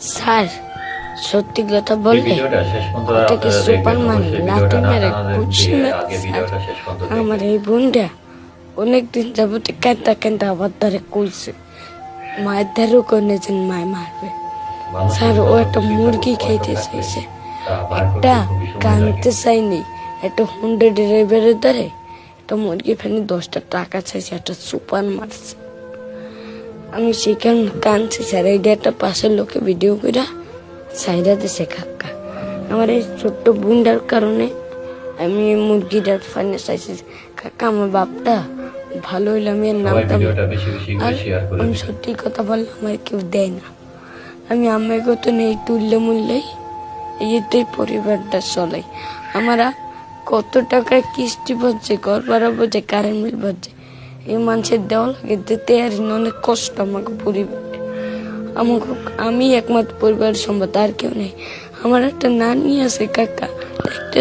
Sir সত্যি কথা বললে ভিডিওটা শেষ পর্যন্ত ওটাকে আপনারা সুপার দেখবেন, মানে অবশ্যই লাথি ভিডিওটা না মেরে টানা কুচি দিয়ে মেরে আগে স্যার ভিডিওটা শেষ পর্যন্ত আমার দেখবেন। এই বোনটা অনেকদিন যাবতে কাঁদতে কাঁদতে আবার তারে কইছে মায়ের ধারও করেছেন মায় মারবে। মানুষের স্যার ও যত একটা কিছুই মুরগি থাকুক, কষ্ট খাইতে থাকলে চাইছে, তা বার একটা করতে খুবই সময় লাগে। কানতে চাইনি, একটা হুন্ডা ড্রাইভারের দ্বারে একটা মুরগি ফেলে 10টা টাকা চাইছে, একটা সুপার মারছে। আমি সেখানে কানছি স্যার, এই একটা পাশের লোকে ভিডিও করে সাইডা দিছে কাকা। আমার এই ছোট্ট বুন্ডার কারণে আমি এই মুরগিটার ফাইনে চাইছি। কাকা আমার বাপটা ভালো হইলে আমি এর সবাই নামটা ভিডিওটা বেশি বেশি আর করে শেয়ার করে আমি দিবেন। সত্যি কথা বললে আমার কেউ দেয় না। আমি আমার কত নেই তুললে মূল্যেই এতেই পরিবারটা চলাই। আমরা কত টাকার কিস্তি ভরছে, ঘর ভাড়া ভরছে, কারেন্ট বিল ভরছে, এই মানুষের দেওয়া লাগে দিতে আর অনেক কষ্ট আমাকে পরিবারে। আমাকে আমি একমাত্র পরিবারের সম্পদ, আর কেউ নেই। আমার একটা নানি আছে কাকা, একটা